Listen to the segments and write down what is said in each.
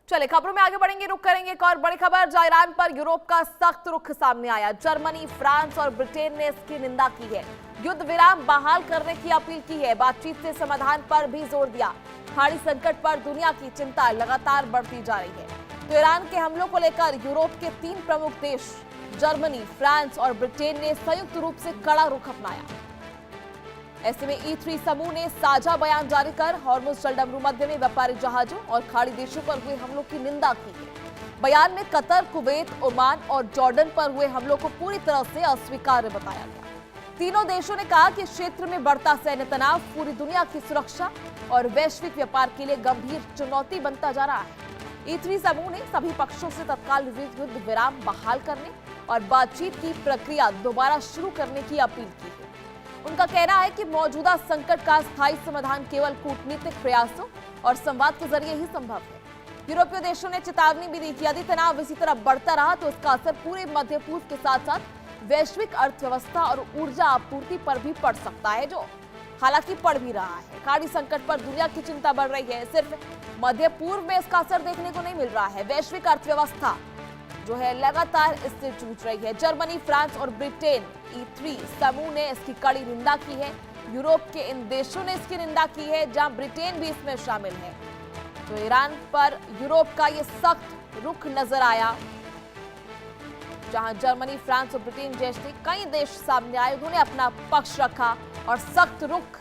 चले खबरों में आगे बढ़ेंगे, रुक करेंगे एक और बड़ी खबर। जहां ईरान पर यूरोप का सख्त रुख सामने आया। जर्मनी, फ्रांस और ब्रिटेन ने इसकी निंदा की है। युद्ध विराम बहाल करने की अपील की है। बातचीत से समाधान पर भी जोर दिया। खाड़ी संकट पर दुनिया की चिंता लगातार बढ़ती जा रही है। तो ईरान के हमलों को लेकर यूरोप के 3 प्रमुख देश जर्मनी, फ्रांस और ब्रिटेन ने संयुक्त रूप से कड़ा रुख अपनाया। ऐसे में E3 समूह ने साझा बयान जारी कर हॉर्मुज जलडमरू मध्य में व्यापारिक जहाजों और खाड़ी देशों पर हुए हमलों की निंदा की है। बयान में कतर, कुवैत, ओमान और जॉर्डन पर हुए हमलों को पूरी तरह से अस्वीकार्य बताया गया। तीनों देशों ने कहा कि क्षेत्र में बढ़ता सैन्य तनाव पूरी दुनिया की सुरक्षा और वैश्विक व्यापार के लिए गंभीर चुनौती बनता जा रहा है। E3 समूह ने सभी पक्षों से तत्काल युद्ध विराम बहाल करने और बातचीत की प्रक्रिया दोबारा शुरू करने की अपील की है। उनका कहना है कि मौजूदा संकट का स्थायी समाधान केवल कूटनीतिक प्रयासों और संवाद के जरिए ही संभव है। यूरोपीय देशों ने चेतावनी भी दी कि यदि तनाव इसी तरह बढ़ता रहा तो इसका असर पूरे मध्य पूर्व के साथ साथ वैश्विक अर्थव्यवस्था और ऊर्जा आपूर्ति पर भी पड़ सकता है, जो हालांकि पड़ भी रहा है। खाड़ी संकट पर दुनिया की चिंता बढ़ रही है। सिर्फ मध्य पूर्व में इसका असर देखने को नहीं मिल रहा है। वैश्विक अर्थव्यवस्था जो है लगातार इससे जूझ रही है। जर्मनी, फ्रांस और ब्रिटेन E3 समूह ने इसकी कड़ी निंदा की है। यूरोप के इन देशों ने इसकी निंदा की है, जहां ब्रिटेन भी इसमें शामिल है। तो ईरान पर यूरोप का ये सख्त रुख नजर आया। जहां जर्मनी, फ्रांस और ब्रिटेन जैसे कई देश सामने आए, उन्होंने अपना पक्ष रखा और सख्त रुख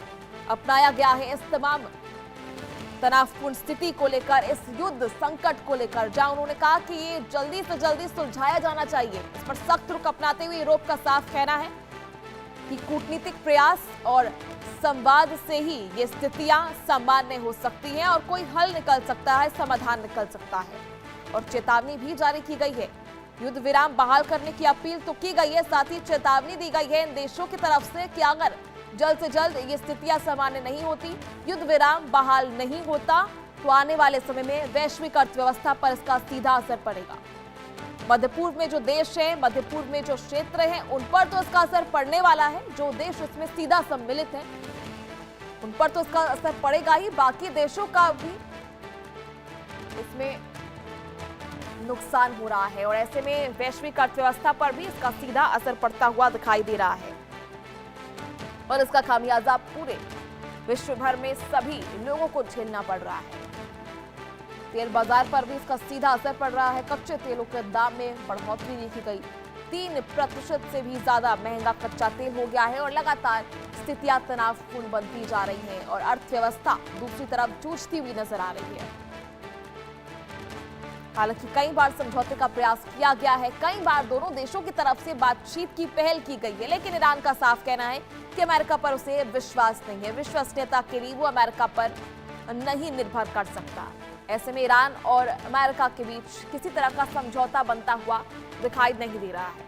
अपनाया गया है इस तमाम तनावपूर्ण स्थिति को लेकर, इस युद्ध संकट को लेकर, जहां उन्होंने कहा कि ये जल्दी से जल्दी सुलझाया जाना चाहिए। इस पर सख्त रुख अपनाते हुए यूरोप का साफ कहना है कि कूटनीतिक प्रयास और संवाद से ही ये स्थितियां सामान्य हो सकती हैं और कोई हल निकल सकता है, समाधान निकल सकता है। और चेतावनी भी जारी की गई है। युद्ध विराम बहाल करने की अपील तो की गई है, साथ ही चेतावनी दी गई है इन देशों की तरफ से कि अगर जल्द से जल्द ये स्थितियां सामान्य नहीं होती, युद्ध विराम बहाल नहीं होता, तो आने वाले समय में वैश्विक अर्थव्यवस्था पर इसका सीधा असर पड़ेगा। मध्य पूर्व में जो देश हैं, मध्य पूर्व में जो क्षेत्र हैं, उन पर तो इसका असर पड़ने वाला है। जो देश इसमें सीधा सम्मिलित हैं, उन पर तो इसका असर पड़ेगा ही, बाकी देशों का भी इसमें नुकसान हो रहा है। और ऐसे में वैश्विक अर्थव्यवस्था पर भी इसका सीधा असर पड़ता हुआ दिखाई दे रहा है और इसका खामियाजा पूरे विश्व भर में सभी लोगों को झेलना पड़ रहा है। तेल बाजार पर भी इसका सीधा असर पड़ रहा है। कच्चे तेलों के दाम में बढ़ोतरी देखी गई। 3% से भी ज्यादा महंगा कच्चा तेल हो गया है और लगातार स्थितियां तनावपूर्ण बनती जा रही हैं और अर्थव्यवस्था दूसरी तरफ जूझती हुई नजर आ रही है। हालांकि कई बार समझौते का प्रयास किया गया है, कई बार दोनों देशों की तरफ से बातचीत की पहल की गई है, लेकिन ईरान का साफ कहना है कि अमेरिका पर उसे विश्वास नहीं है। विश्वसनीयता के लिए वो अमेरिका पर नहीं निर्भर कर सकता। ऐसे में ईरान और अमेरिका के बीच किसी तरह का समझौता बनता हुआ दिखाई नहीं दे रहा है।